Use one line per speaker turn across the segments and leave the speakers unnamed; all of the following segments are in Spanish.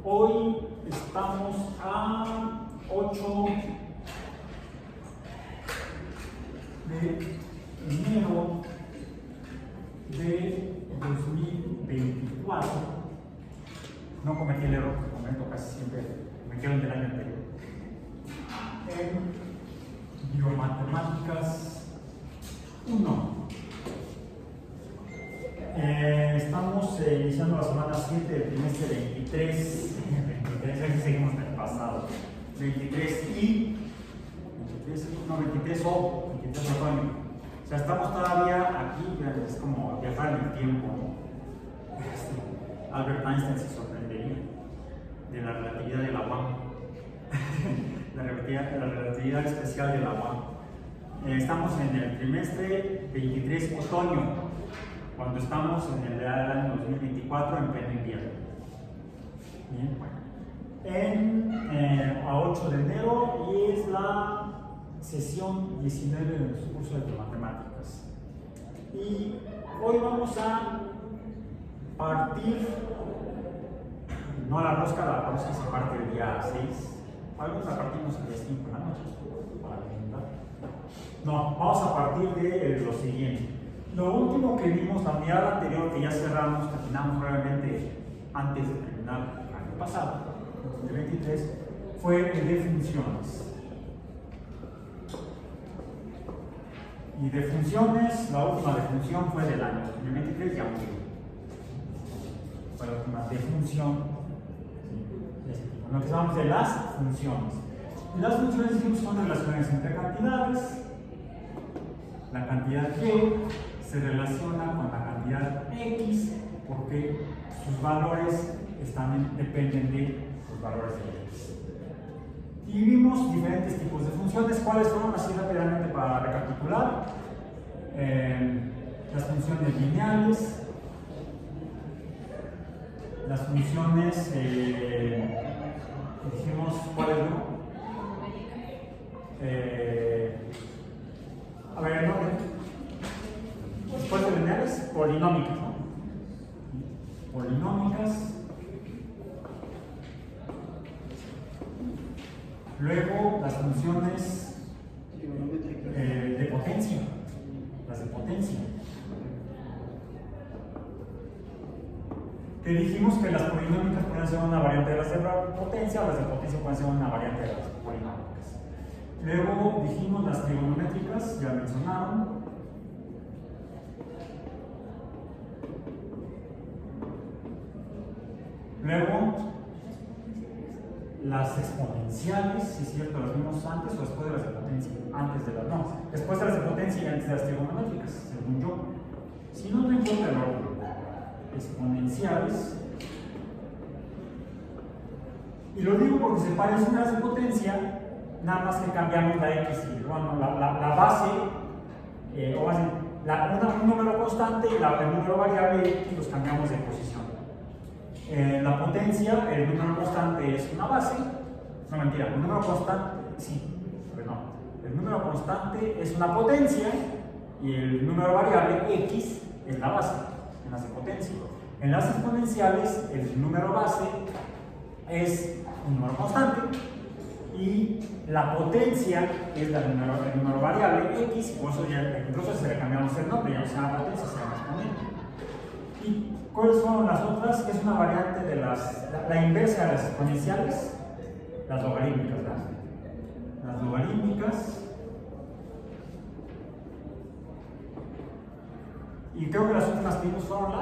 Hoy estamos a 8 de enero de 2024. No cometí el error que cometo casi siempre, me quedo del año anterior. En Biomatemáticas 1. Estamos iniciando la semana 7 del trimestre 23, aquí seguimos en el pasado, 23 otoño. O sea, estamos todavía aquí, es como viajar en el tiempo, ¿no? Albert Einstein se sorprendería de la relatividad de la UAM, la relatividad especial de la UAM. Estamos en el trimestre 23 otoño, cuando estamos en el año 2024 en pleno invierno. Bien, a 8 de enero y es la sesión 19 de nuestro curso de matemáticas. Y hoy vamos a partir, no a la rosca se parte el día 6, algunos la partimos el día 5 de la noche, para brindar. No, vamos a partir de lo siguiente. Lo último que vimos, la unidad anterior que ya cerramos, terminamos brevemente antes de terminar el año pasado, el 23, fue el de funciones. Y de funciones, la última de función fue del año 2023, ya murió. Fue la última de función. Lo que llamamos de las funciones. Y las funciones son relaciones entre cantidades. La cantidad Y se relaciona con la cantidad X porque sus valores dependen de sus valores de X. Y vimos diferentes tipos de funciones. ¿Cuáles fueron? Así rápidamente para recapitular. Las funciones lineales, las funciones, dijimos, ¿cuáles no? A ver, ¿no? Después de lineales, polinómicas, ¿no? Polinómicas. Luego las funciones de potencia, las de potencia. Te dijimos que las polinómicas pueden ser una variante de las de potencia, o las de potencia pueden ser una variante de las polinómicas. Luego dijimos las trigonométricas, ya mencionaron. Luego, las exponenciales, si es cierto, las vimos antes o después de las de potencia. Antes de las, no, después de las de potencia y antes de las trigonométricas, según yo. Si no, no importa el orden. Exponenciales. Y lo digo porque se parecen a las de potencia, nada más que cambiamos la X y bueno, la base, o más bien, un número constante y el número variable X los cambiamos de posición. En la potencia, el número constante es una base, no mentira, el número constante, sí, pero no, el número constante es una potencia y el número variable X es la base, en las de potencia. En las exponenciales, el número base es un número constante y la potencia es el número variable X, por eso ya incluso se le cambiamos el nombre, ya no se llama potencia, se llama exponente. ¿Y cuáles son las otras? Es una variante de la inversa de las exponenciales, las logarítmicas, ¿verdad? Las logarítmicas. Y creo que las últimas que vimos fueron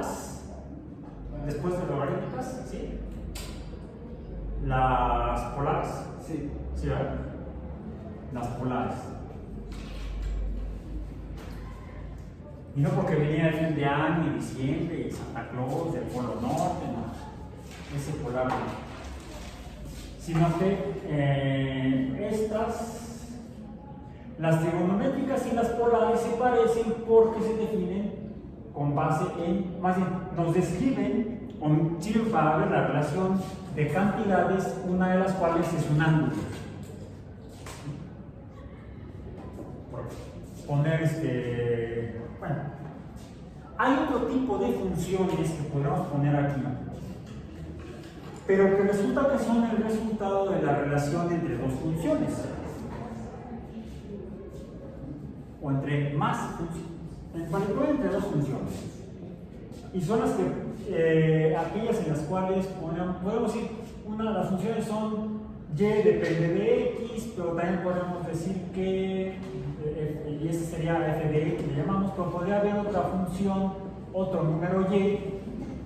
después de logarítmicas, ¿sí? Las polares.
Sí.
¿Sí, verdad? Las polares. Y no porque venía el fin de año y diciembre y Santa Claus del Polo Norte, no. Ese polar no. Sino que las trigonométricas y las polares se parecen porque se definen con base en, más bien, nos describen o sirven para ver la relación de cantidades, una de las cuales es un ángulo. Por poner bueno, hay otro tipo de funciones que podemos poner aquí. pero que resulta que son el resultado de la relación entre dos funciones, o entre más funciones, entre dos funciones, y son las que, aquellas en las cuales podemos decir, una de las funciones son y depende de x, pero también podemos decir que, y ese sería f de x, le llamamos, pero podría haber otra función, otro número y,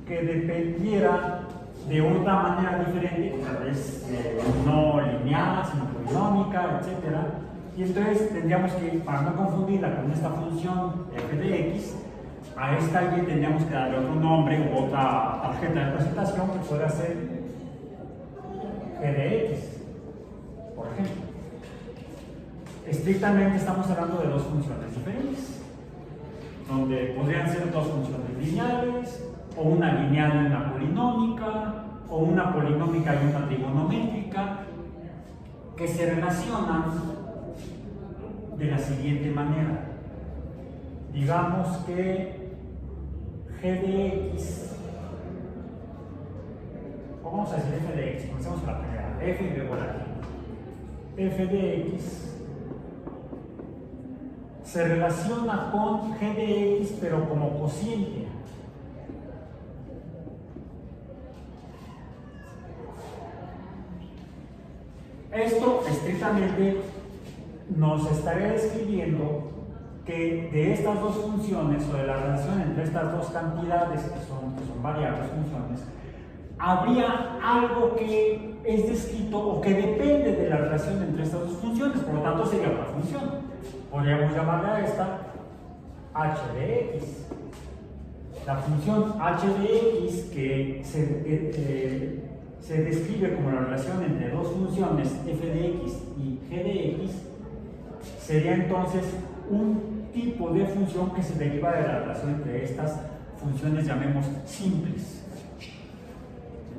que dependiera de otra manera diferente, tal vez no lineal, sino polinómica, etc. Y entonces tendríamos que, para no confundirla con esta función f de x, a esta y tendríamos que darle otro nombre u otra tarjeta de representación que pueda ser g de x, por ejemplo. Estrictamente estamos hablando de dos funciones diferentes, donde podrían ser dos funciones lineales, o una lineal y una polinómica, o una polinómica y una trigonométrica, que se relacionan de la siguiente manera. Digamos que g de x, o vamos a decir f de x, comencemos con la primera, f y luego la g. F de x se relaciona con g de x, pero como cociente. Esto estrictamente nos estaría describiendo que de estas dos funciones, o de la relación entre estas dos cantidades, que son variables funciones, habría algo que es descrito o que depende de la relación entre estas dos funciones, por lo tanto sería otra función. Podríamos llamarle a esta h de x. La función h de x, que se describe como la relación entre dos funciones f de x y g de x, sería entonces un tipo de función que se deriva de la relación entre estas funciones, llamemos simples.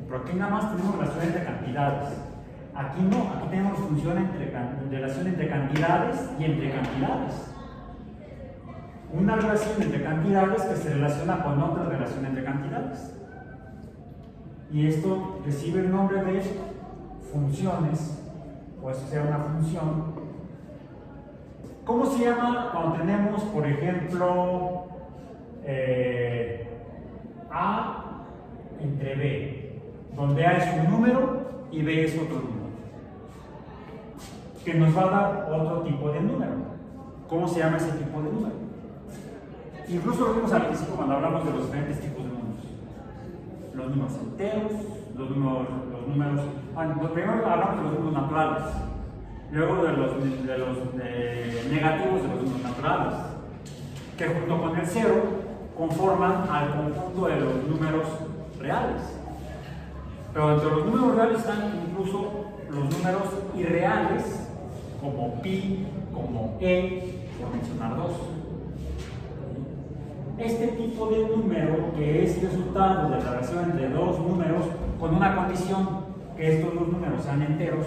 Pero aquí nada más tenemos relación entre cantidades. Aquí no, aquí tenemos relación entre cantidades y entre cantidades. Una relación entre cantidades que se relaciona con otra relación entre cantidades. Y esto recibe el nombre de funciones, o eso sea una función. ¿Cómo se llama cuando tenemos, por ejemplo, A entre B, donde A es un número y B es otro número, que nos va a dar otro tipo de número? ¿Cómo se llama ese tipo de número? Incluso lo vimos al principio cuando hablamos de los diferentes tipos de números. Los números enteros, los números primero hablamos de los números naturales, luego de los negativos de los números naturales, que junto con el cero conforman al conjunto de los números reales. Pero entre los números reales están incluso los números irreales, como pi, como e, por mencionar dos. Este tipo de número, que es resultado de la relación entre dos números, con una condición, que estos dos números sean enteros,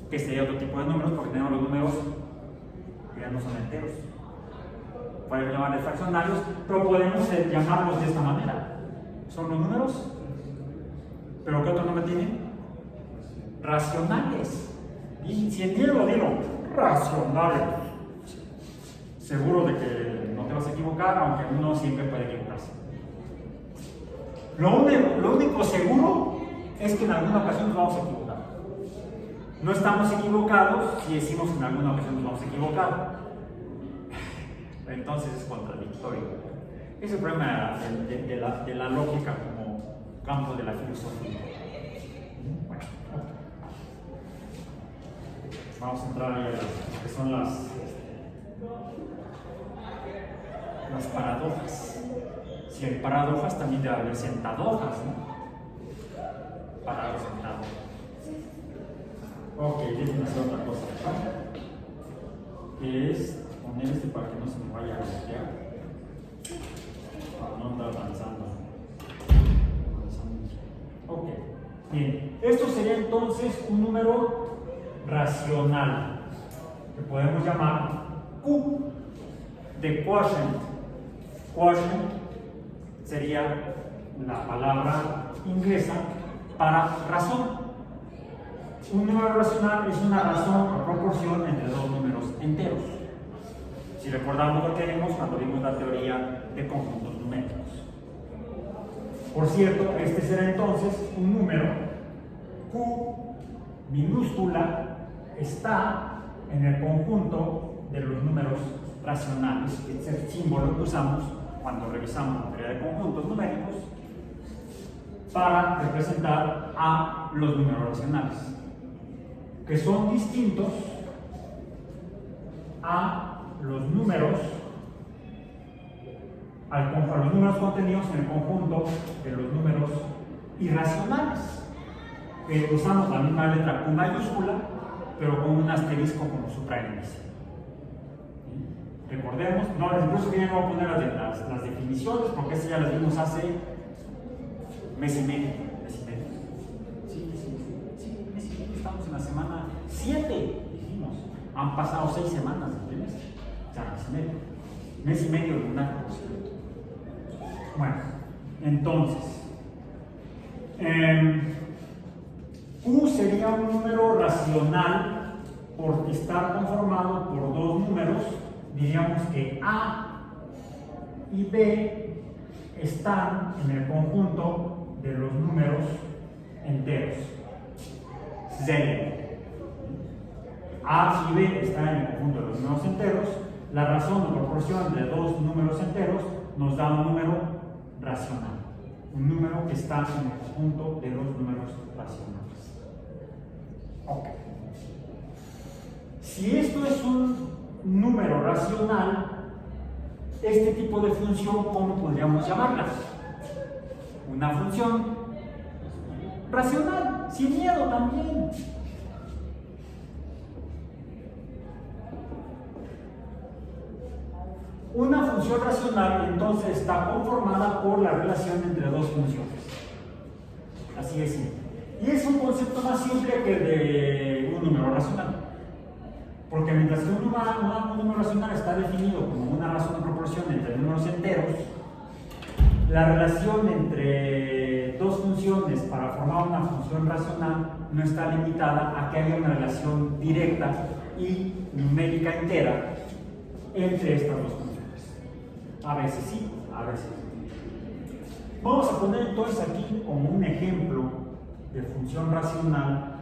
que sería otro tipo de números, porque tenemos los números que ya no son enteros. Podemos llamarles fraccionarios, pero podemos llamarlos de esta manera. Son los números, pero ¿qué otro nombre tienen? Racionales. Y si entiendo, digo, racionales. Seguro de que no te vas a equivocar, aunque uno siempre puede equivocarse. Lo único seguro es que en alguna ocasión nos vamos a equivocar. No estamos equivocados si decimos que en alguna ocasión nos vamos a equivocar. Entonces es contradictorio. Es el problema de la lógica como campo de la filosofía. Bueno, vamos a entrar a lo que son las paradojas. Si hay paradojas, también debe haber sentadojas, ¿no? Paradojas, sentadojas. Ok, déjenme hacer otra cosa, ¿no? Que es poner este para que no se me vaya a bloquear, para no andar avanzando. Ok, bien. Esto sería entonces un número racional, que podemos llamar Q de quotient. Quotient sería la palabra inglesa para razón. Un número racional es una razón o proporción entre dos números enteros. Si recordamos lo que vimos cuando vimos la teoría de conjuntos numéricos. Por cierto, este será entonces un número Q minúscula está en el conjunto de los números racionales, que es el símbolo que usamos cuando revisamos la teoría de conjuntos numéricos para representar a los números racionales, que son distintos a los números contenidos en el conjunto de los números irracionales, que usamos la misma letra Q mayúscula, pero con un asterisco como supraíndice. Recordemos, incluso que ya no voy a poner las definiciones, porque esas ya las vimos hace mes y medio. Sí, mes y medio, estamos en la semana 7, dijimos. Han pasado 6 semanas del trimestre, o sea, mes y medio de un año, por cierto. Bueno, entonces, Q sería un número racional por estar conformado por dos números. Diríamos que A y B están en el conjunto de los números enteros. Z. A y B están en el conjunto de los números enteros. La razón o proporción de dos números enteros nos da un número racional. Un número que está en el conjunto de los números racionales. Ok. Si esto es un número racional, este tipo de función, ¿cómo podríamos llamarla? Una función racional, sin miedo también. Una función racional entonces está conformada por la relación entre dos funciones. Así es simple. Y es un concepto más simple que el de un número racional. Porque mientras que un número racional está definido como una razón de proporción entre números enteros, la relación entre dos funciones para formar una función racional no está limitada a que haya una relación directa y numérica entera entre estas dos funciones. A veces sí, a veces no. Vamos a poner entonces aquí como un ejemplo de función racional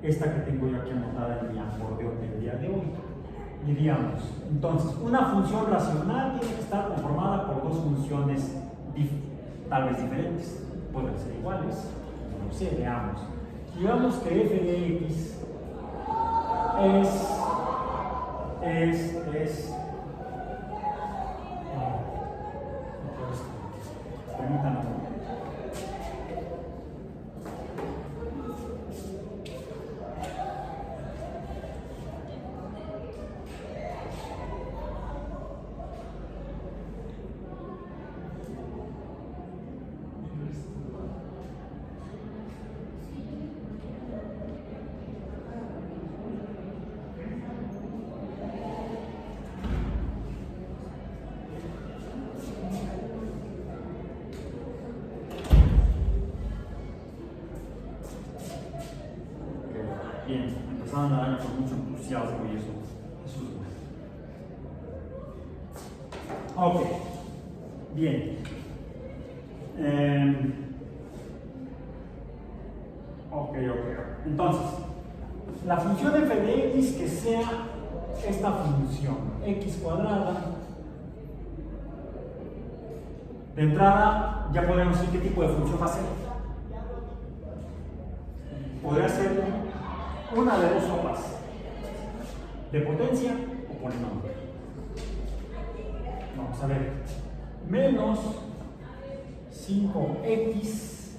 esta que tengo yo aquí anotada en mi acordeón del día de hoy. Diríamos, entonces, una función racional tiene que estar conformada por dos funciones tal vez diferentes, pueden ser iguales, no sé, veamos. Digamos que f de x permítanme. Bien, empezaron a dar con mucho entusiasmo y eso es bueno. Ok, bien. Ok. Entonces, la función f de x que sea esta función, x cuadrada, de entrada ya podemos decir qué tipo de función va a ser. Podría ser una de dos sopas, de potencia o polinomio. Vamos a ver, menos 5x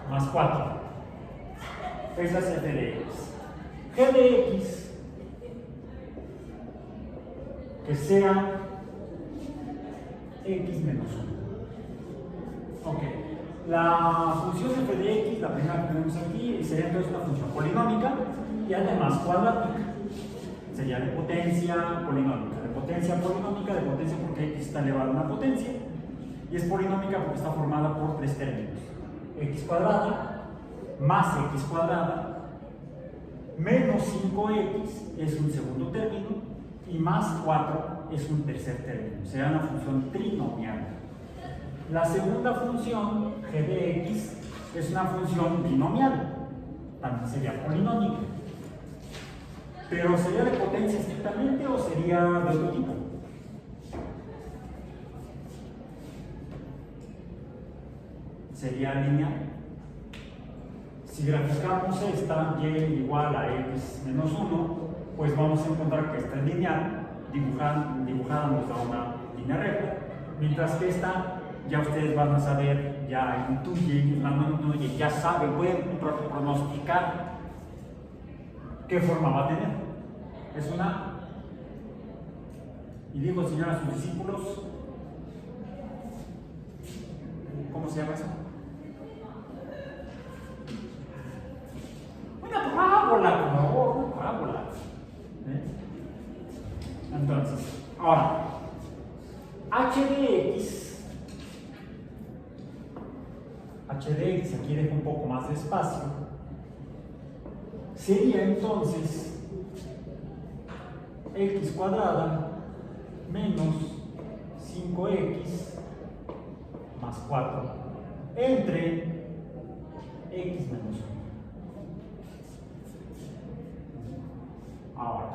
más 4. Esa es f de x. G de x que sea x menos 1. Ok. La función f de x, la primera que tenemos aquí, sería entonces una función polinómica y además cuadrática. Sería de potencia polinómica, de potencia polinómica, de potencia porque x está elevado a una potencia, Y es polinómica porque está formada por tres términos: x cuadrada más x cuadrada menos 5x es un segundo término y más 4 es un tercer término. Será una función trinomial. La segunda función, g de x, es una función binomial. También sería polinómica. Pero ¿sería de potencia estrictamente o sería de otro tipo? Sería lineal. Si graficamos esta y igual a x menos 1, pues vamos a encontrar que esta es lineal, dibujada nos da una línea recta, mientras que esta ya ustedes van a saber, ya intuyen, ya saben, pueden pronosticar qué forma va a tener. Es una, y digo, señora, a sus discípulos, ¿cómo se llama eso? Una parábola, por favor, una parábola. Entonces, ahora, h de x, aquí dejo un poco más de espacio, sería entonces x cuadrada menos 5x más 4 entre x menos 1. Ahora,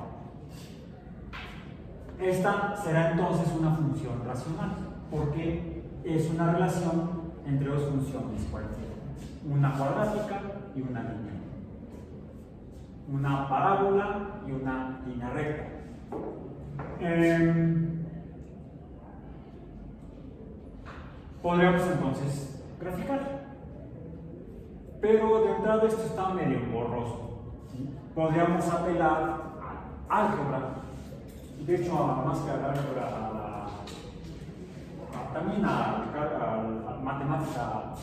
esta será entonces una función racional, porque es una relación entre dos funciones cualquiera, una cuadrática y una lineal, una parábola y una línea recta. Podríamos entonces graficar, pero de entrada esto está medio borroso, ¿sí? Podríamos apelar a álgebra, de hecho más que al álgebra, también a matemática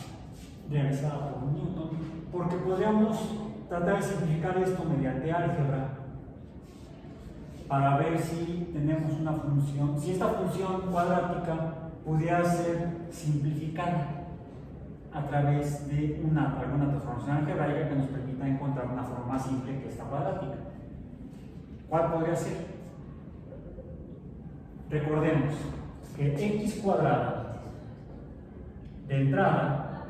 realizada por Newton, porque podríamos tratar de simplificar esto mediante álgebra para ver si tenemos una función, si esta función cuadrática pudiera ser simplificada a través de alguna transformación algebraica que nos permita encontrar una forma más simple que esta cuadrática. ¿Cuál podría ser? Recordemos que x cuadrada de entrada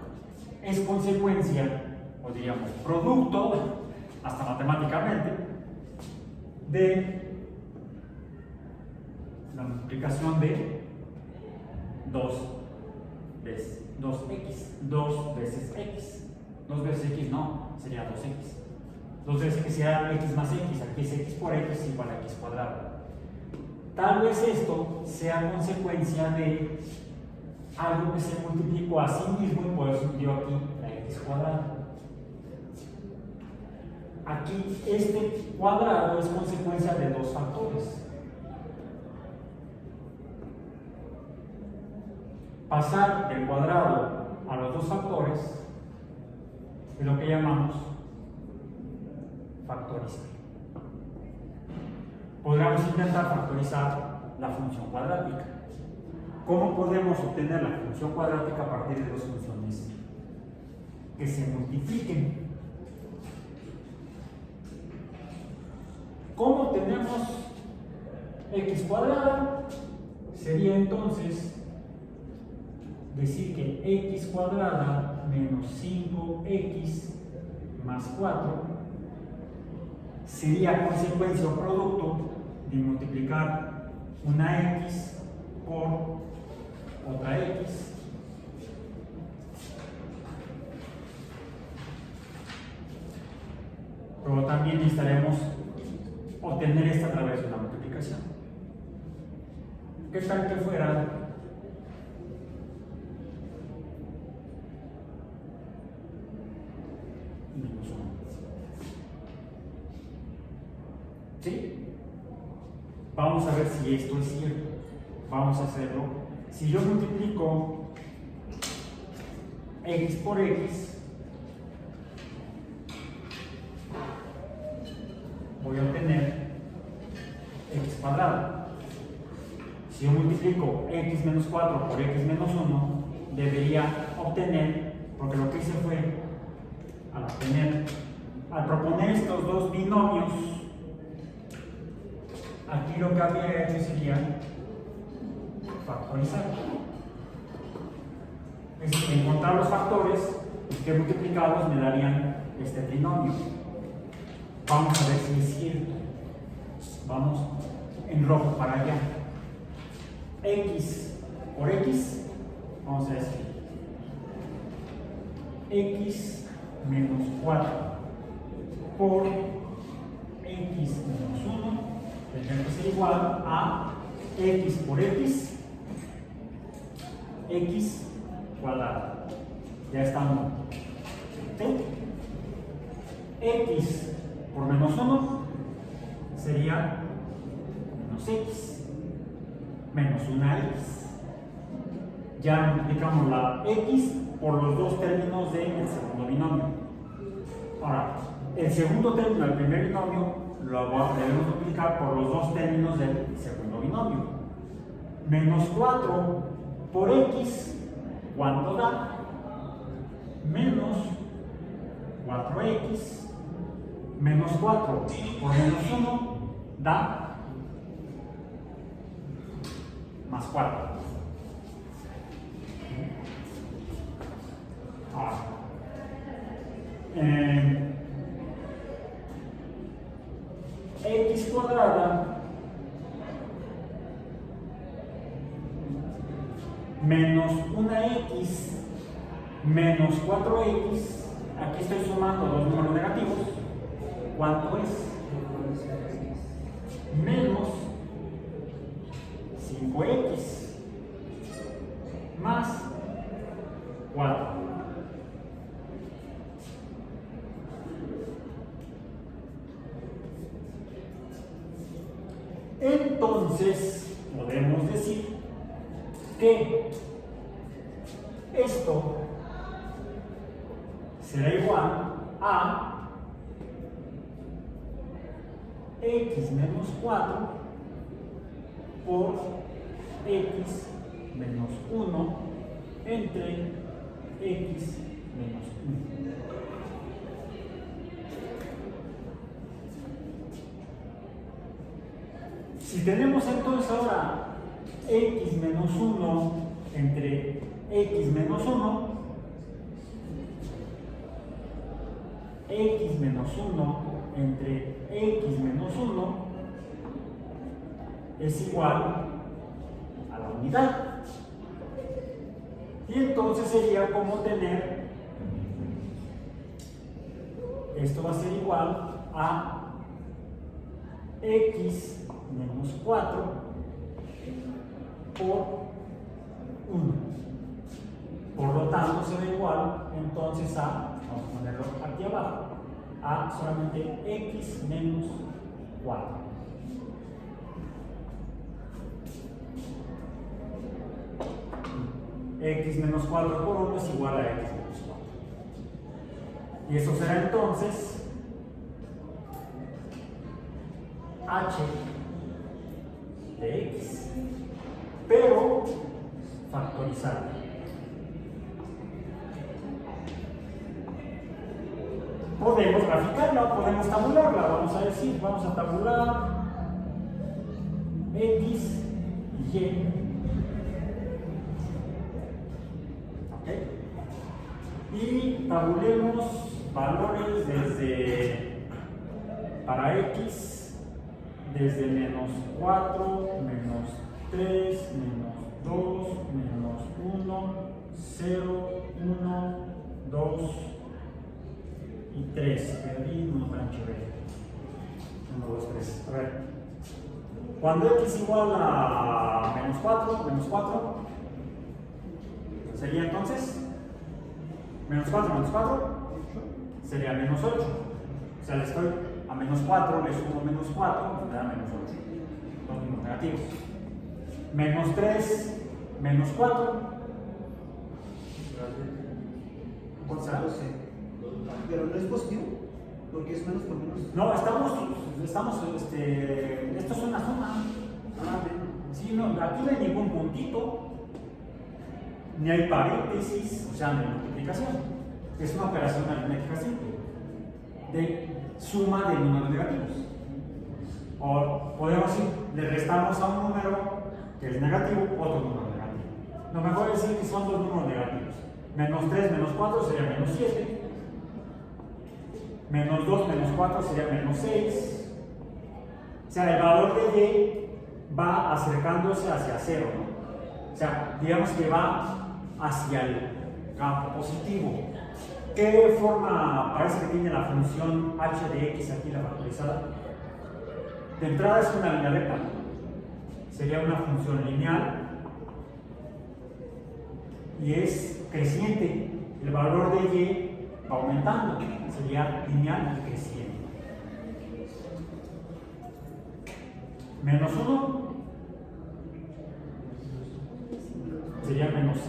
es consecuencia, o diríamos producto, hasta matemáticamente, de la multiplicación de 2 veces 2 veces x no, sería 2x. 2 veces x será x más x, aquí es x por x igual a x cuadrado. Tal vez esto sea consecuencia de algo que se multiplicó a sí mismo y por eso dio aquí la x cuadrada. Aquí este cuadrado es consecuencia de dos factores. Pasar del cuadrado a los dos factores es lo que llamamos factorizar. Podríamos intentar factorizar la función cuadrática. ¿Cómo podemos obtener la función cuadrática a partir de dos funciones que se multipliquen? ¿Cómo tenemos x cuadrada? Sería entonces decir que x cuadrada menos 5x más 4 sería consecuencia o producto de multiplicar una x por otra x pero también necesitaremos obtener esta a través de una multiplicación. ¿Qué tal que fuera menos 1? ¿Sí? Vamos a ver si esto es cierto. Vamos a hacerlo. Si yo multiplico x por x, voy a obtener x cuadrado. Si yo multiplico multiplico x menos 4 por x menos 1, debería obtener, porque lo que hice fue, al proponer estos dos binomios, aquí lo que habría hecho sería factorizar. Es decir, encontrar los factores que multiplicados me darían este trinomio. Vamos a ver si es cierto. Vamos en rojo para allá. X por x, vamos a decir x menos 4 por x menos 1 tendría que ser igual a x por x cuadrado. Ya está uno. ¿Sí? X por menos 1 sería menos x menos una x. Ya multiplicamos la x por los dos términos del segundo binomio. Ahora, el segundo término del primer binomio lo debemos multiplicar por los dos términos del segundo binomio. Menos 4 por x, ¿cuánto da? Menos 4x menos 4 por menos 1 da más 4. Ahora, x cuadrada menos una x menos 4x, aquí estoy sumando dos números negativos, ¿cuánto es? Menos 5x más 4. Entonces, podemos decir que esto será igual a x menos 4 por x menos 1 entre x menos 1. Si tenemos entonces ahora x menos 1 entre x menos 1, x menos 1 entre x menos 1 es igual a la unidad. Y entonces sería como tener, esto va a ser igual a x menos 4 por 1. Por lo tanto, será igual entonces a, vamos a ponerlo aquí abajo, a solamente x menos 4. X menos 4 por 1 es igual a x menos 4. Y eso será entonces h de x, pero factorizado. Podemos graficarla, podemos tabularla, vamos a decir, vamos a tabular x y y. ¿Okay? Y tabulemos valores desde, para x, desde menos 4, menos 3, menos 2, menos 1, 0, 1, 2 y 3. Perdí uno para enchuver. 1, 2, 3. A ver. Cuando x igual a menos 4, sería entonces menos 4 sería menos 8. O sea, le estoy a menos 4, le sumo menos 4, me da menos 8. Dos números negativos. Menos 3, menos 4. ¿Cuánto será?
Pero no es positivo, porque es menos por menos.
No, estamos esto es una suma. ¿sí? No, aquí no hay ningún puntito, ni hay paréntesis, o sea, no hay multiplicación. Es una operación aritmética simple de suma de números negativos. O podemos decir, le restamos a un número que es negativo, otro número negativo. Lo mejor es decir que son dos números negativos. Menos 3 menos 4 sería menos 7. Menos 2 menos 4 sería menos 6. O sea, el valor de y va acercándose hacia 0, ¿no? O sea, digamos que va hacia el campo positivo. ¿Qué forma parece que tiene la función h de x aquí, la factorizada? De entrada es una línea recta, sería una función lineal y es creciente. El valor de y va aumentando, sería lineal y creciente. Menos 1 sería menos 5.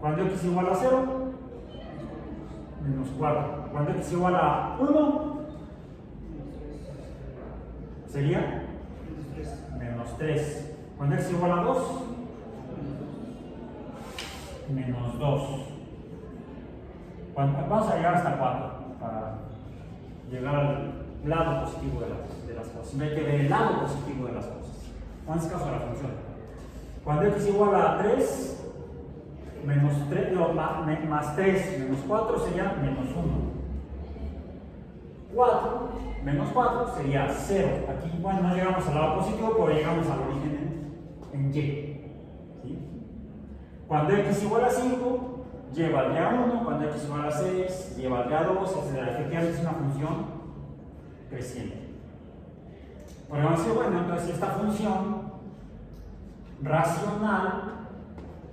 Cuando x igual a 0, menos 4. Cuando x igual a 1, sería menos 3. Cuando x igual a 2, menos 2. Vamos a llegar hasta 4 para llegar al lado positivo de las cosas. Me quedé del lado positivo de las cosas. En este caso la función. Cuando x igual a 3, menos 3, no, más 3 menos 4 sería menos 1. 4 menos 4 sería 0. Aquí, bueno, no llegamos al lado positivo, pero llegamos al origen en y. ¿Sí? Cuando x igual a 5, lleva al día 1. Cuando x igual a 6, lleva al día 2, etc. Efectivamente es una función creciente. Podemos decir, bueno, entonces esta función racional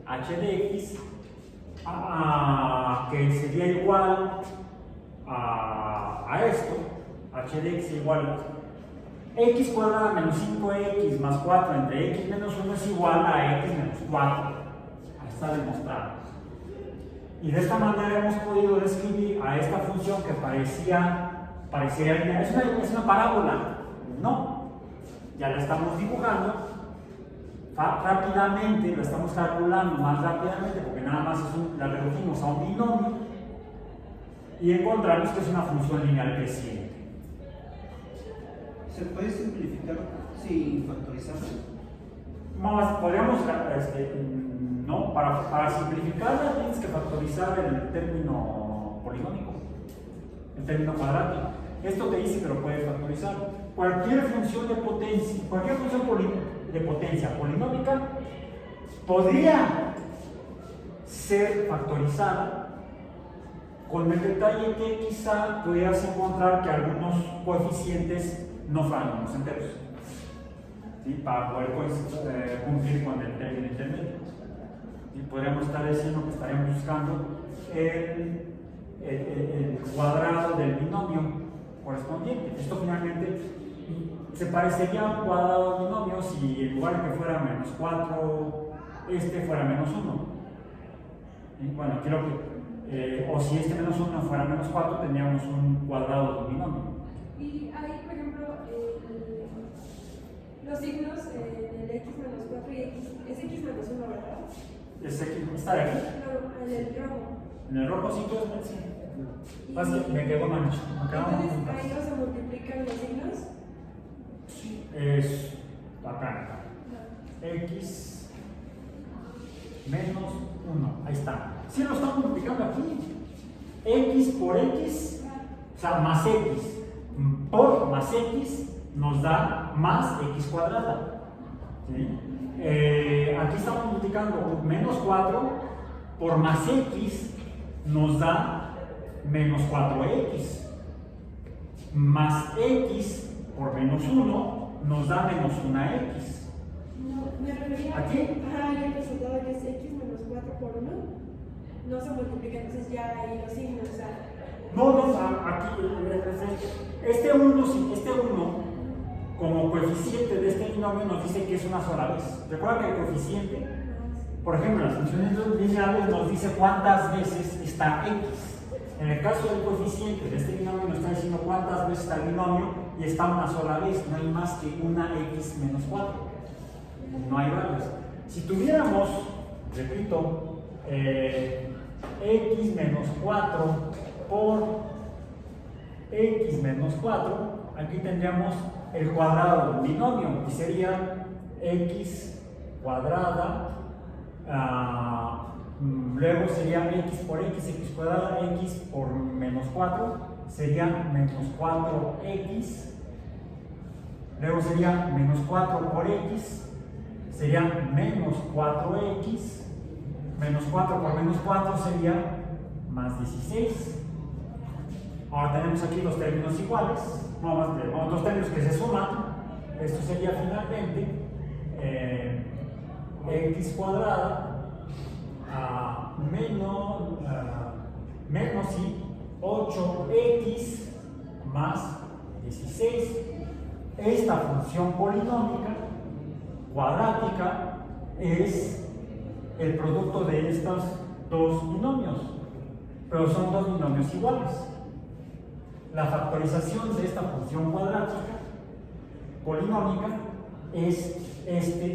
h de x, que sería igual a esto, h de x igual a x cuadrada menos 5x más 4 entre x menos 1 es igual a x menos 4. Ahí está demostrado. Y de esta manera hemos podido describir a esta función que parecería lineal. Es una parábola. No, ya la estamos dibujando rápidamente, la estamos calculando más rápidamente porque nada más la redujimos a un binomio y encontramos que es una función lineal creciente.
¿Se puede simplificar sin factorizar?
Podríamos, no, para simplificarla tienes que factorizar el término polinómico, el término cuadrático. Esto te dice que lo puedes factorizar. Cualquier función de potencia, polinómica podría ser factorizada, con el detalle que quizá pudieras encontrar que algunos coeficientes no fueran unos enteros, ¿sí? Para poder cumplir con el término intermedio. ¿Sí? Podríamos estar diciendo que estaríamos buscando el cuadrado del binomio correspondiente. Esto finalmente se parecería a un cuadrado del binomio si en lugar de que fuera menos 4, este fuera menos 1. ¿Sí? Bueno, quiero que, o si este menos 1 fuera menos 4, tendríamos un cuadrado del binomio.
Y hay, por ejemplo, los signos del x menos 4 y x, es x menos 1, ¿verdad?
¿Está de aquí?
No, en el rojo.
En el rojo sí, sí. Me quedo mancho.
Entonces ahí no se multiplican los signos.
Es acá. X menos 1. Ahí está. Sí lo estamos multiplicando aquí. X por X, o sea, más X por más X nos da más X cuadrada. ¿Sí? Aquí estamos multiplicando menos 4 por más X nos da menos 4X. Más X por menos 1 nos da menos 1X.
No, me refería
¿Aquí?
El resultado que es x menos 4 por 1 no se multiplica, entonces ya hay los signos. O sea,
No, aquí este 1 como coeficiente de este binomio nos dice que es una sola vez. Recuerda que el coeficiente, por ejemplo, las funciones lineales nos dice cuántas veces está x. En el caso del coeficiente de este binomio nos está diciendo cuántas veces está el binomio y está una sola vez, no hay más que una x menos 4. no hay varios. Si tuviéramos, repito, x menos 4 por x menos 4, aquí tendríamos el cuadrado de un binomio y sería x cuadrada, luego sería x por x cuadrada, x por menos 4 sería menos 4x, luego sería menos 4 por x, sería menos 4x, menos 4 por menos 4 sería más 16. Ahora tenemos aquí los términos iguales, dos términos que se suman. Esto sería finalmente x cuadrada menos 8x más 16. Esta función polinómica cuadrática es el producto de estos dos binomios, pero son dos binomios iguales. La factorización de esta función cuadrática polinómica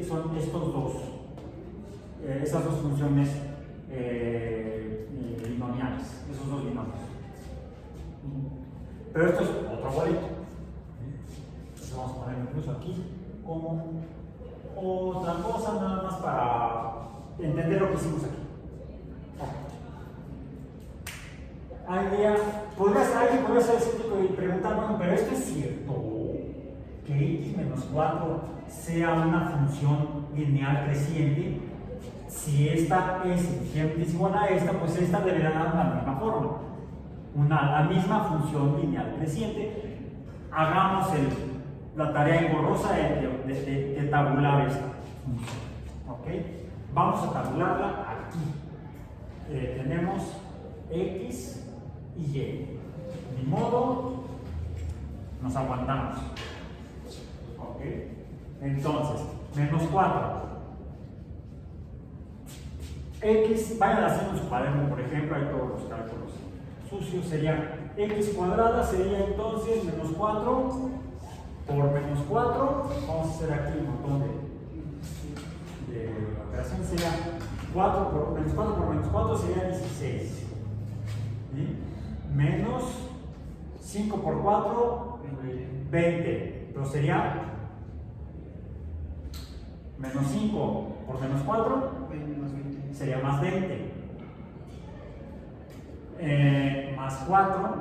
son estas dos funciones binomiales, esos dos binomios. Pero esto es otro boleto. Entonces vamos a poner incluso aquí como otra cosa, nada más para entender lo que hicimos aquí. Alguien podría hacer ese tipo de preguntar, bueno, pero esto es cierto, que x menos 4 sea una función lineal creciente. Si esta es igual a esta, pues esta deberá dar la misma forma, la misma función lineal creciente. Hagamos la tarea engorrosa de tabular esta función. ¿Okay? Vamos a tabularla aquí. Tenemos x y y. Ni modo, nos aguantamos. ¿Ok? Entonces, menos 4. X, vayan haciendo su cuaderno, por ejemplo, hay todos los cálculos sucios. Sería x cuadrada, sería entonces menos 4 por menos 4. Vamos a hacer aquí un montón de operación. Sería menos 4 por menos 4 sería 16. ¿Sí? Menos 5 por 4, 20. Pero sería menos 5 por menos 4, sería más 20. Más 4.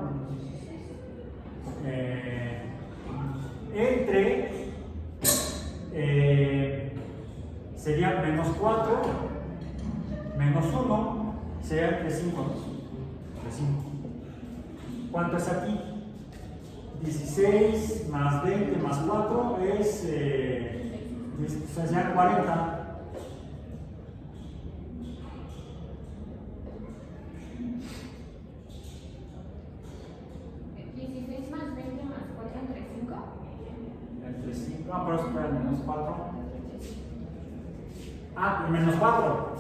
Entre sería menos 4, menos 1, sería entre 5. Entre 5. ¿Cuánto es aquí? 16 más 20 más 4 es sería 40. Entre 5, pero espera, menos 4. Y menos 4.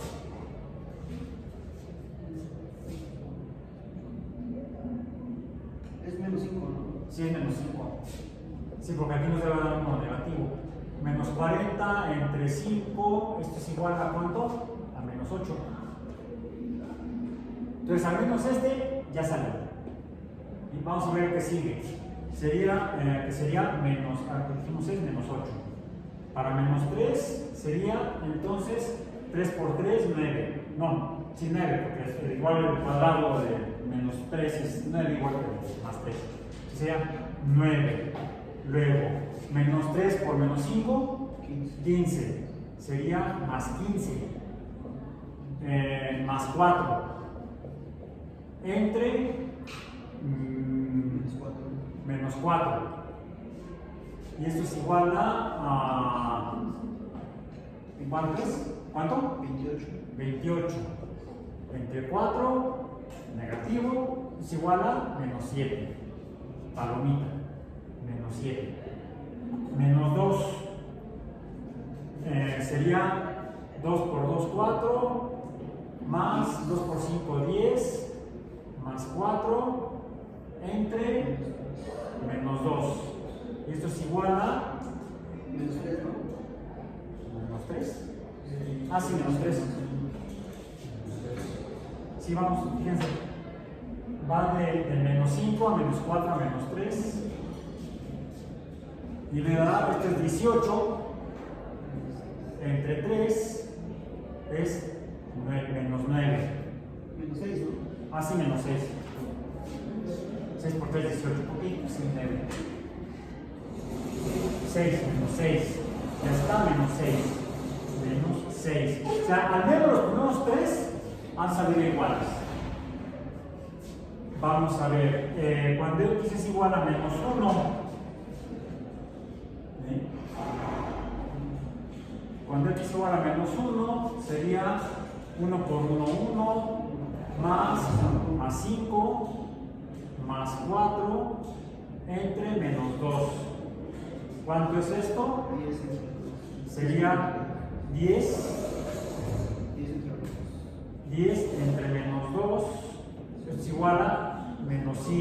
Es menos 5, ¿no?
Sí, es menos 5. Sí, porque aquí nos debe dar uno negativo. Menos 40 entre 5, esto es igual a ¿cuánto? A menos 8. Entonces, al menos este ya salió. Y vamos a ver qué sigue. Sería menos, que dijimos es menos 8. Para menos 3 sería entonces 3 por 3, 9. No, sí 9, porque igual el cuadrado de menos 3 es 9 igual que más 3. Sería 9. Luego, menos 3 por menos 5, 15. Sería más 15. Más 4. Entre menos 4. Y esto es igual a ¿cuánto es? ¿Cuánto?
28.
28. Entre 4, negativo, es igual a menos 7. Palomita. Menos 7. Menos 2. Sería 2 por 2, 4. Más 2 por 5, 10. Más 4. Entre menos 2. Y esto es igual a
Menos 3, ¿no?
¿Menos 3? Ah, sí, menos 3. Sí, vamos, fíjense. Va de menos 5 a menos 4 a menos 3. Y me da, este es 18. Entre 3 es menos 9.
Menos 6, ¿no?
Ah, sí, menos 6. 6 por 3, 18. Poquito, sí, 9. 6, menos 6. Ya está, menos 6. Menos 6. O sea, al menos los primeros 3 han salido iguales. Vamos a ver, cuando x es igual a menos 1, cuando x es igual a menos 1, sería 1 por 1, 1, más 5, más 4, entre menos 2. ¿Cuánto es esto?
10 entre los
Sería 10.
10 entre los
10 entre menos 2 es igual a menos 5.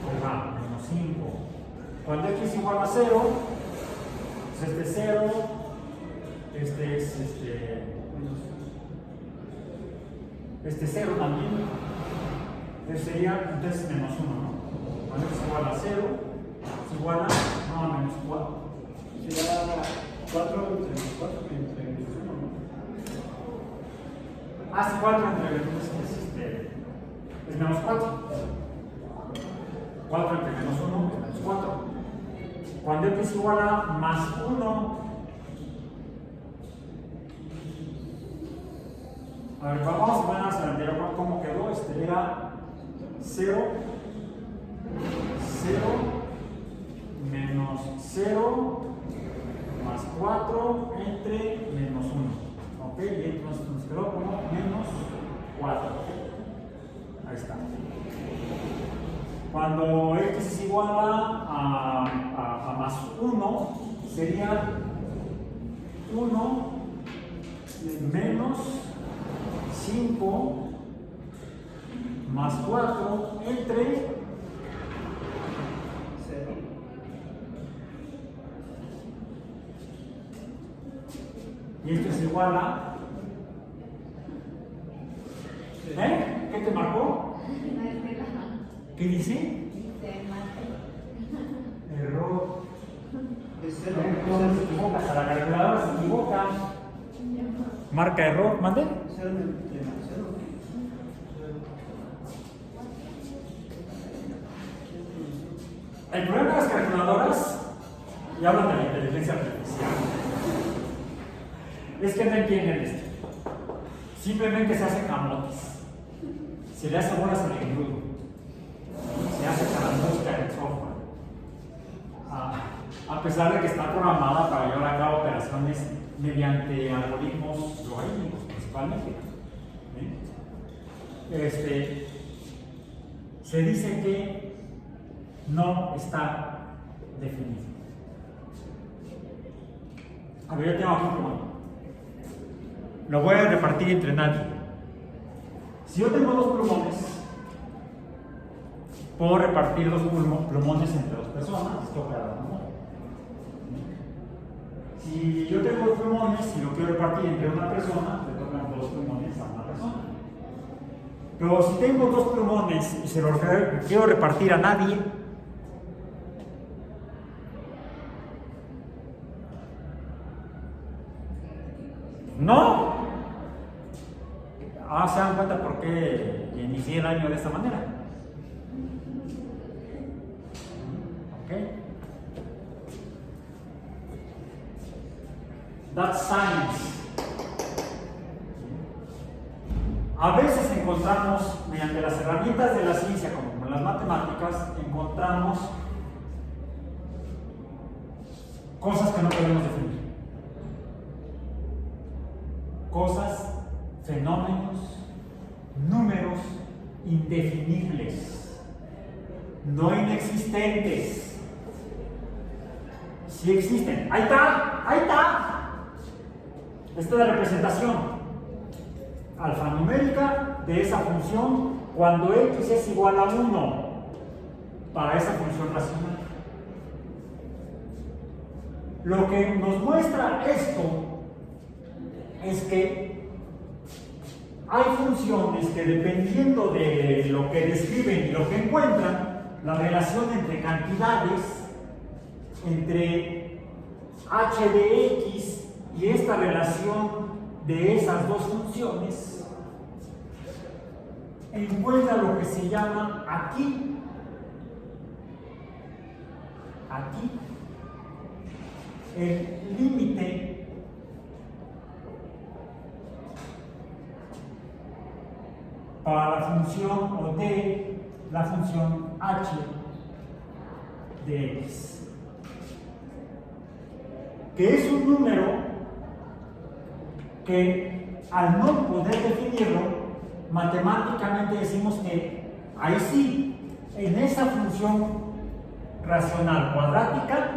Menos 5. Cuando x es igual a 0, pues este es 0, este es este 0 también. Entonces sería entonces menos 1, ¿no? Cuando x es igual a 0, es igual a menos 4.
Será 4 entre menos 4 entre menos 1, ¿no?
Ah, sí, 4 entre es menos 4. 4 entre menos 1 es menos 4. Cuando x es igual a más 1, a ver, vamos a poner hacia el anterior, ¿cómo quedó? Este era 0, 0, menos 0, más 4 entre menos 1. ¿Ok? Y entonces nos quedó como menos 4. Ahí está. Cuando x es igual a más 1, sería 1 menos 5 más 4 entre
0.
y esto es igual a ¿eh? ¿Qué te marcó? ¿Qué dice? Error.
Es 0.
No se equivoca, hasta la calculadora se equivoca. Marca error, mande.
0 entre menos 0.
El problema de las calculadoras, y hablan de la inteligencia artificial, es que no entienden esto. Simplemente se hacen camotes. Se le hace bolas en el engrudo. Se hace caramusca en el software. A pesar de que está programada para llevar a cabo operaciones mediante algoritmos logarítmicos principalmente. Se dice que no está definido. A ver, yo tengo aquí un plumón. Lo voy a repartir entre nadie. Si yo tengo 2 plumones, puedo repartir 2 plumones entre 2 personas. Esto cada uno. Si yo tengo 2 plumones y lo quiero repartir entre una persona, le tocan 2 plumones a una persona. Pero si tengo 2 plumones y se los quiero repartir a nadie, no. Se dan cuenta por qué inicié el año de esta manera. ¿Ok? That's science. A veces encontramos, mediante las herramientas de la ciencia, como en las matemáticas, encontramos cosas que no podemos definir. Cosas, fenómenos, números indefinibles, no inexistentes. Sí existen. Ahí está, ahí está. Esta es la representación alfanumérica de esa función cuando x es igual a 1 para esa función racional. Lo que nos muestra esto es que hay funciones que, dependiendo de lo que describen y lo que encuentran, la relación entre cantidades, entre h de x y esta relación de esas dos funciones, encuentra lo que se llama aquí el límite para la función o de la función h de x, que es un número que, al no poder definirlo, matemáticamente decimos que ahí sí, en esa función racional cuadrática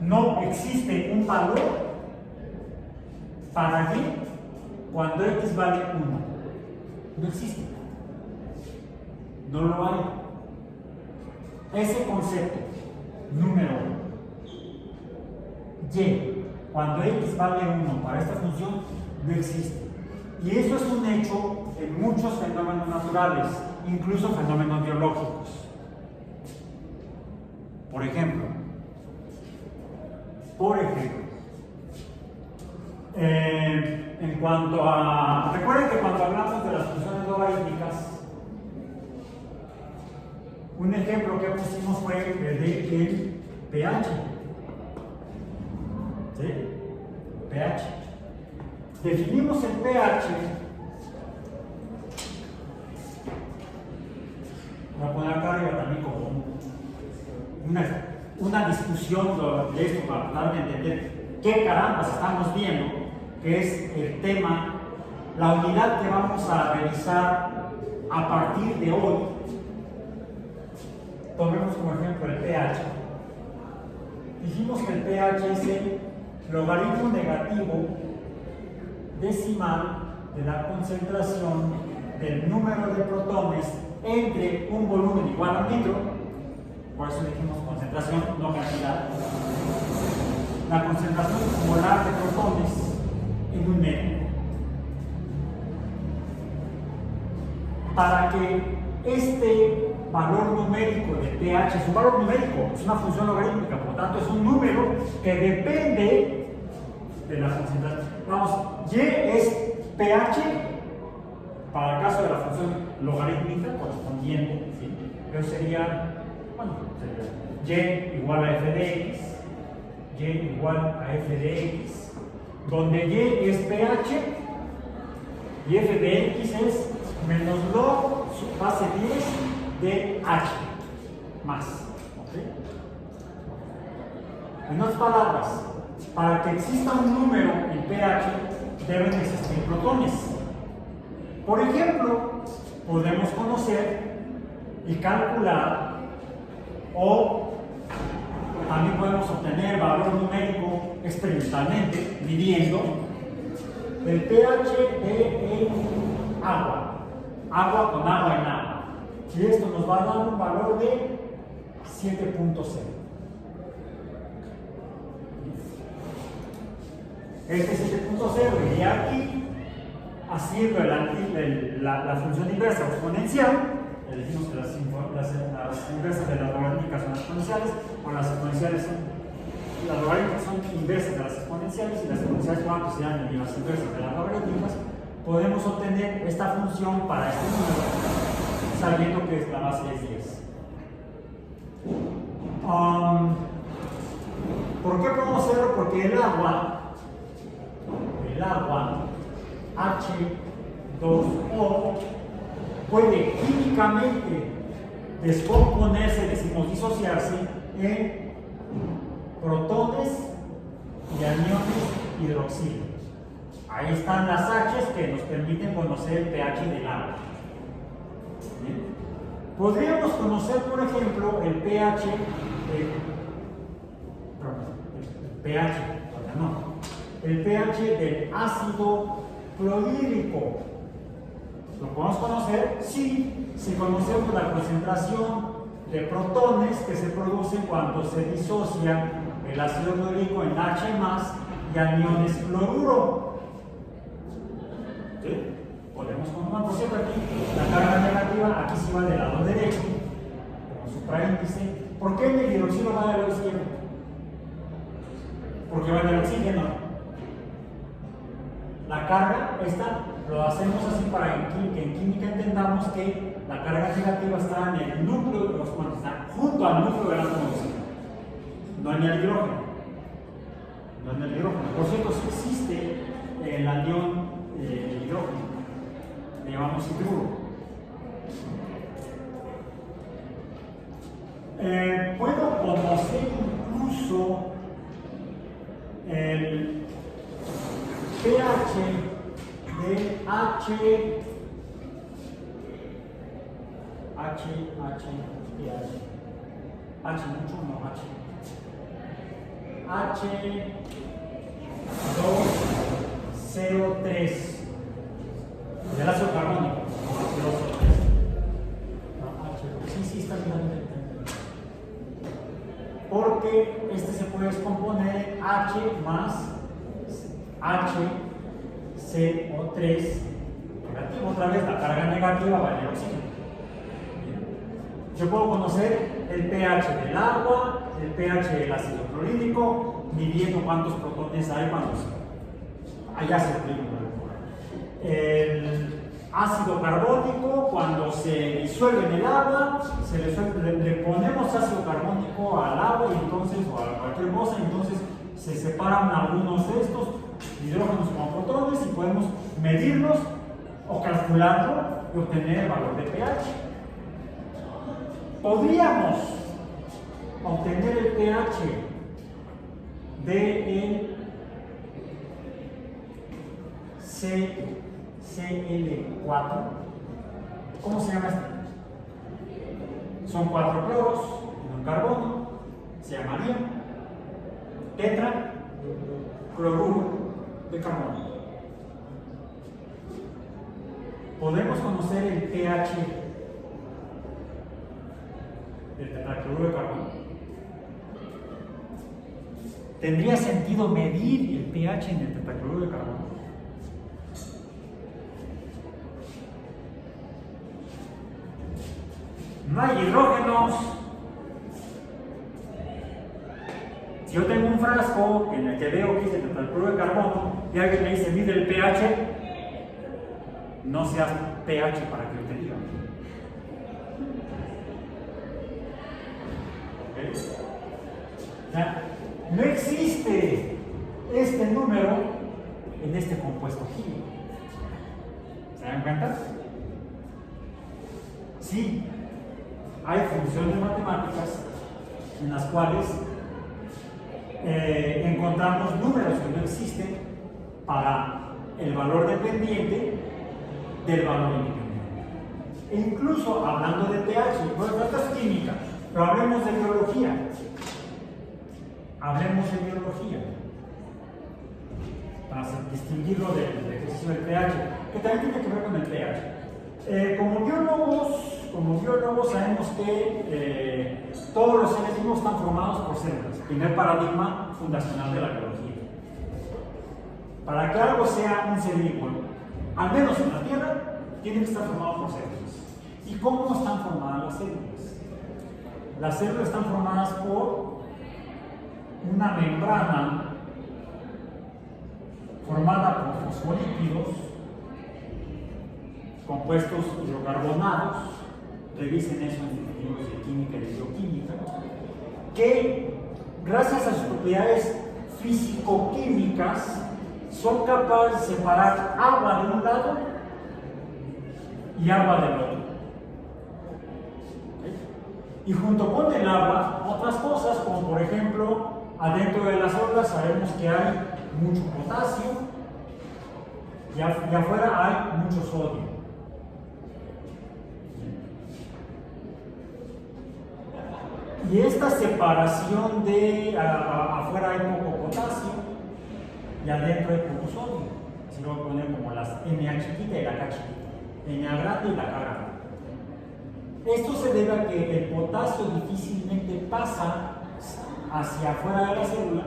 no existe un valor para y cuando x vale 1. No existe. No lo hay. Ese concepto, número y, cuando x vale 1 para esta función, no existe. Y eso es un hecho en muchos fenómenos naturales, incluso fenómenos biológicos. Por ejemplo, en cuanto a... Recuerden que cuando hablamos de las funciones logarítmicas, un ejemplo que pusimos fue el de el pH. ¿Sí? pH. Definimos el pH. Voy a poner acá arriba también como una discusión de esto para tratar de entender qué carambas estamos viendo, que es el tema, la unidad que vamos a revisar a partir de hoy. Tomemos como ejemplo el pH. Dijimos que el pH es el logaritmo negativo decimal de la concentración del número de protones entre un volumen igual a un litro. Por eso dijimos concentración, no cantidad. La concentración molar de protones en un metro. Para que este valor numérico de pH, es un valor numérico, es una función logarítmica, por lo tanto es un número que depende de la concentración. Vamos, y es pH para el caso de la función logarítmica correspondiente, ¿sí? Pero sería, bueno, sería y igual a f de x, y igual a f de x, donde y es pH y f de x es menos log base 10 de h más. ¿Okay? En otras palabras, para que exista un número en pH deben existir protones. Por ejemplo, podemos conocer y calcular, o también podemos obtener valor numérico experimentalmente midiendo el pH de agua con agua en agua, y esto nos va a dar un valor de 7.0. Este 7.0 iría aquí haciendo la función inversa o exponencial. Le dijimos que las inversas de las logarítmicas son exponenciales, o las exponenciales las logarítmicas son inversas de las exponenciales, y las exponenciales cuánto sean las inversas de las logarítmicas. Podemos obtener esta función para este número sabiendo que la base es 10. ¿Por qué podemos hacerlo? Porque el agua H2O puede químicamente descomponerse, decimos disociarse, en protones y aniones hidroxilo. Ahí están las H's que nos permiten conocer el pH del agua. ¿Bien? Podríamos conocer, por ejemplo, el pH del ácido clorhídrico. ¿Lo podemos conocer? Sí, si conocemos la concentración de protones que se producen cuando se disocia el el ácido clorhídrico en H y aniones cloruro. ¿Sí? Podemos comprobar, por cierto, aquí la carga negativa, aquí sí va del lado derecho, con supraíndice. ¿Por qué el hidroxilo va del lado izquierdo? Porque va del oxígeno. La carga, esta lo hacemos así para que en química entendamos que la carga negativa está en el núcleo, bueno, está junto al núcleo del átomo de oxígeno, no en el hidrógeno. No en el hidrógeno. Por cierto, sí existe el anión hidrógeno, le llamamos hidruro. Puedo conocer incluso el pH de H2CO3 del ácido carbónico. Sí, está bien. Porque este se puede descomponer en H más HCO3 negativo. Otra vez la carga negativa va en el oxígeno. Yo puedo conocer el pH del agua, el pH del ácido clorhídrico, midiendo cuántos protones hay cuando allá se el ácido carbónico, cuando se disuelve en el agua, le ponemos ácido carbónico al agua y entonces, o a cualquier cosa, y entonces se separan algunos de estos hidrógenos con protones y podemos medirlos o calcularlo y obtener el valor de pH. Podríamos obtener el pH de el CL4. ¿Cómo se llama esto? Son 4 cloros en un carbono, se llamaría tetra cloruro de carbono. Podemos conocer el pH del tetracloruro de carbono. ¿Tendría sentido medir el pH en el tetracloruro de carbono? No hay hidrógenos. Si yo tengo un frasco en el que veo que es el tetracloruro de carbono y alguien me dice mide el pH, no seas pH para que yo te diga. ¿Okay? O sea, no existe este número en este compuesto químico. ¿Se dan cuenta? Sí, hay funciones matemáticas en las cuales encontramos números que no existen para el valor dependiente del valor independiente. E incluso hablando de pH, bueno, esto es química, pero hablemos de biología. Hablemos de biología para distinguirlo del ejercicio del pH, que también tiene que ver con el pH. Como biólogos sabemos que todos los seres vivos están formados por células. Primer paradigma fundacional de la biología. Para que algo sea un ser vivo, al menos en la Tierra, tiene que estar formado por células. ¿Y cómo están formadas las células? Las células están formadas por una membrana formada por fosfolípidos, compuestos hidrocarbonados, revisen eso en libros de química y de bioquímica, que gracias a sus propiedades físico-químicas son capaces de separar agua de un lado y agua del otro. ¿Okay? Y junto con el agua, otras cosas, como por ejemplo, adentro de las células sabemos que hay mucho potasio y afuera hay mucho sodio. Y esta separación de afuera hay poco potasio y adentro hay poco sodio. Así lo voy a poner como las Na chiquita y la K chiquita, Na grande y la K grande. Esto se debe a que el potasio difícilmente pasa hacia afuera de la célula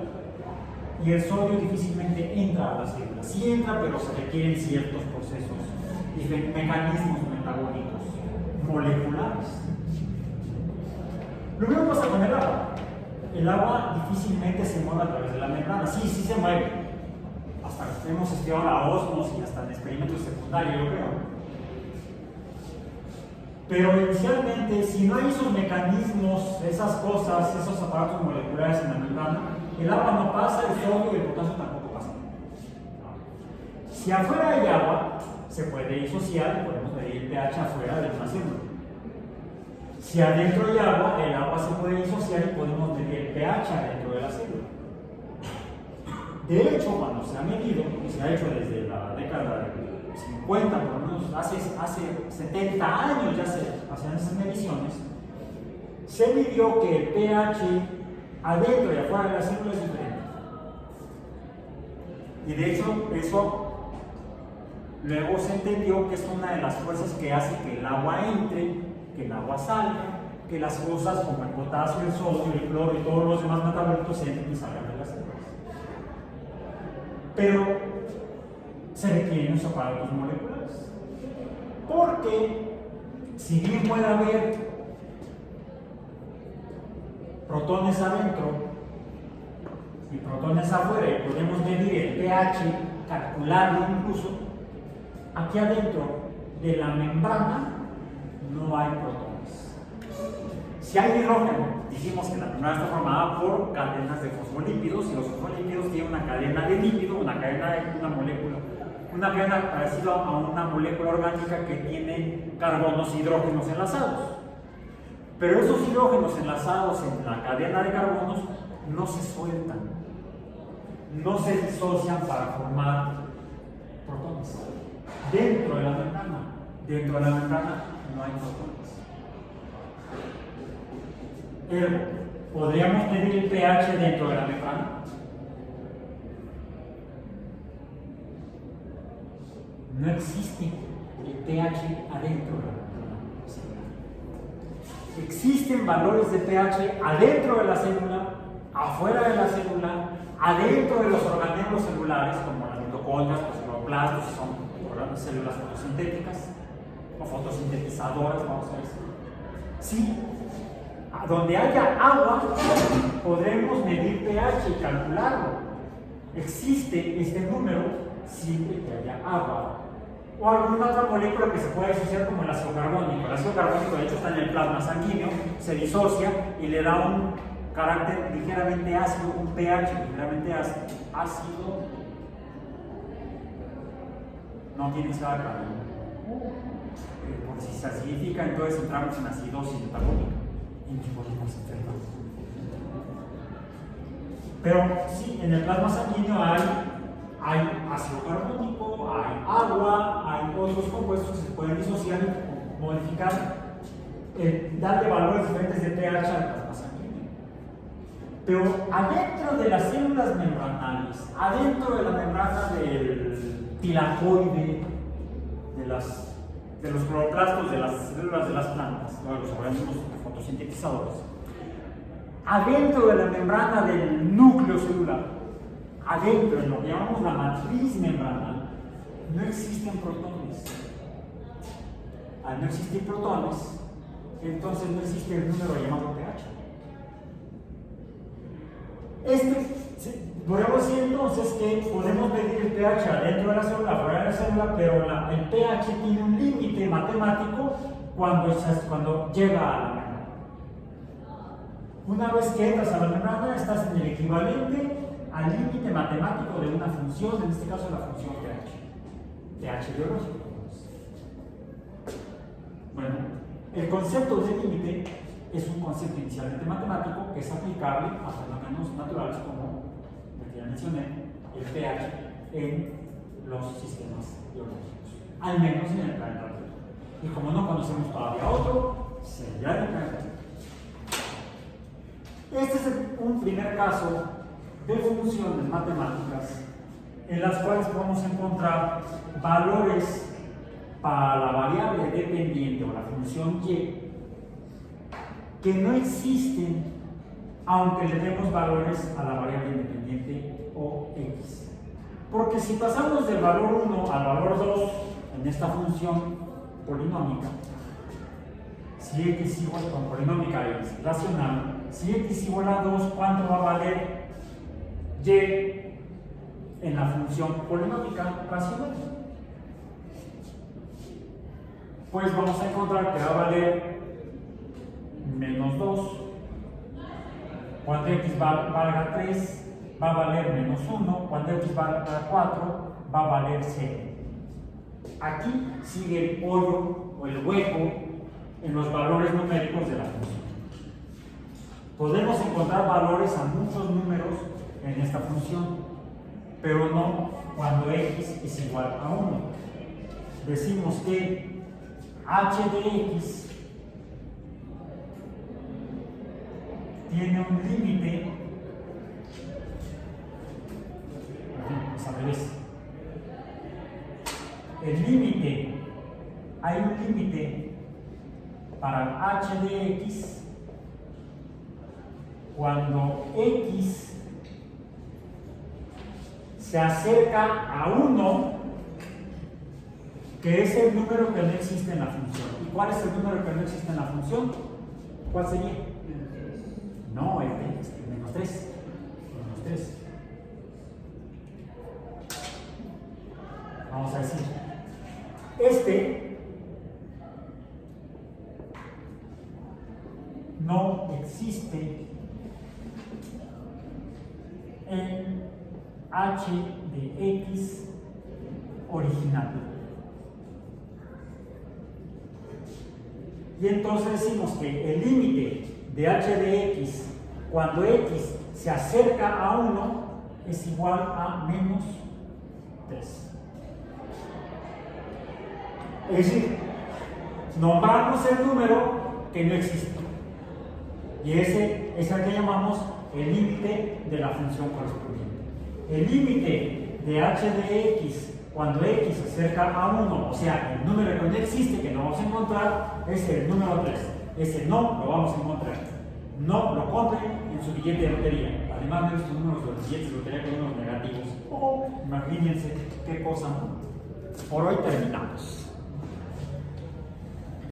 y el sodio difícilmente entra a la célula. Sí entra, pero se requieren ciertos procesos y mecanismos metabólicos moleculares. Lo mismo pasa con el agua. El agua difícilmente se mueve a través de la membrana. Sí se mueve. Hasta hemos estudiado la ósmosis y hasta en experimentos secundarios, yo creo. Pero inicialmente, si no hay esos mecanismos, esas cosas, esos aparatos moleculares en la membrana, el agua no pasa, el sodio y el potasio tampoco pasan. Si afuera hay agua, se puede disociar y podemos medir el pH afuera de una célula. Si adentro hay agua, el agua se puede disociar y podemos medir el pH adentro de la célula. De hecho, cuando se ha medido, y se ha hecho desde la década de 50, por lo menos hace 70 años ya se hacían esas mediciones, se midió que el pH adentro y afuera de la célula es diferente. Y de hecho, eso luego se entendió que es una de las fuerzas que hace que el agua entre, que el agua salga, que las cosas como el potasio, el sodio, el cloro y todos los demás metabolitos entren y salgan de las células. Pero se requieren los aparatos moleculares. Porque, si bien puede haber protones adentro y protones afuera, y podemos medir el pH, calcularlo incluso, aquí adentro de la membrana no hay protones. Si hay hidrógeno, dijimos que la membrana está formada por cadenas de fosfolípidos, y los fosfolípidos tienen una cadena de lípido, una cadena de una molécula, una cadena parecida a una molécula orgánica que tiene carbonos e hidrógenos enlazados. Pero esos hidrógenos enlazados en la cadena de carbonos no se sueltan, no se disocian para formar protones. Dentro de la membrana no hay protones. ¿Podríamos medir el pH dentro de la membrana? No existe el pH adentro de la membrana. Existen valores de pH adentro de la célula, afuera de la célula, adentro de los organelos celulares, como las mitocondrias, los cloroplastos, que son células fotosintéticas o fotosintetizadoras, vamos a decir. Sí, donde haya agua, podremos medir pH y calcularlo. Existe este número siempre que haya agua o alguna otra molécula que se pueda disociar, como el ácido carbónico. El ácido carbónico, de hecho, está en el plasma sanguíneo, se disocia y le da un carácter ligeramente ácido, un pH ligeramente ácido. No tiene que ser carbónico, porque si se acidifica, entonces entramos en acidosis metabólica y nos podemos enfermar. Pero sí, en el plasma sanguíneo hay ácido carbónico, hay agua, hay otros compuestos que se pueden disociar y modificar, darle valores diferentes de pH al plasma sanguíneo. Pero adentro de las células membranales, adentro de la membrana del tilacoide, de los cloroplastos de las células de las plantas, o de los organismos fotosintetizadores, adentro de la membrana del núcleo celular, adentro, en lo que llamamos la matriz membranal, no existen protones. Al no existir protones, entonces no existe el número llamado pH. Podemos decir entonces que podemos medir el pH adentro de la célula, fuera de la célula, pero el pH tiene un límite matemático cuando llega a la membrana. Una vez que entras a la membrana, estás en el equivalente al límite matemático de una función, en este caso la función pH biológico. Bueno, el concepto de límite es un concepto inicialmente matemático que es aplicable a fenómenos naturales como el que ya mencioné, el pH en los sistemas biológicos, al menos en el planeta Tierra. Y como no conocemos todavía otro, sería el planeta Tierra. Este es un primer caso de funciones matemáticas en las cuales podemos encontrar valores para la variable dependiente o la función y que no existen aunque le demos valores a la variable independiente o x. Porque si pasamos del valor 1 al valor 2 en esta función polinómica, si x igual con polinómica es racional, si x igual a 2, ¿cuánto va a valer y en la función polinómica racional? Pues vamos a encontrar que va a valer menos 2. Cuando x valga 3, va a valer menos 1. Cuando x valga 4, va a valer 0. Aquí sigue el hoyo o el hueco en los valores numéricos de la función. Podemos encontrar valores a muchos números en esta función, pero no cuando x es igual a 1. Decimos que h de x tiene un límite, es al revés. El límite, hay un límite para h de x cuando x se acerca a 1, que es el número que no existe en la función. ¿Y cuál es el número que no existe en la función? ¿Cuál sería? No, el menos 3. Menos 3. Vamos a decir, este no existe en h de x original. Y entonces decimos que el límite de h de x cuando x se acerca a 1 es igual a menos 3. Es decir, nombramos el número que no existe. Y ese es el que llamamos el límite de la función correspondiente. El límite de h de x cuando x se acerca a 1, o sea, el número que no existe, que no vamos a encontrar, es el número 3. Ese no lo vamos a encontrar. No lo compren en su billete de lotería. Además de estos números de los billetes de lotería con números negativos. Imagínense qué cosa. Por hoy terminamos.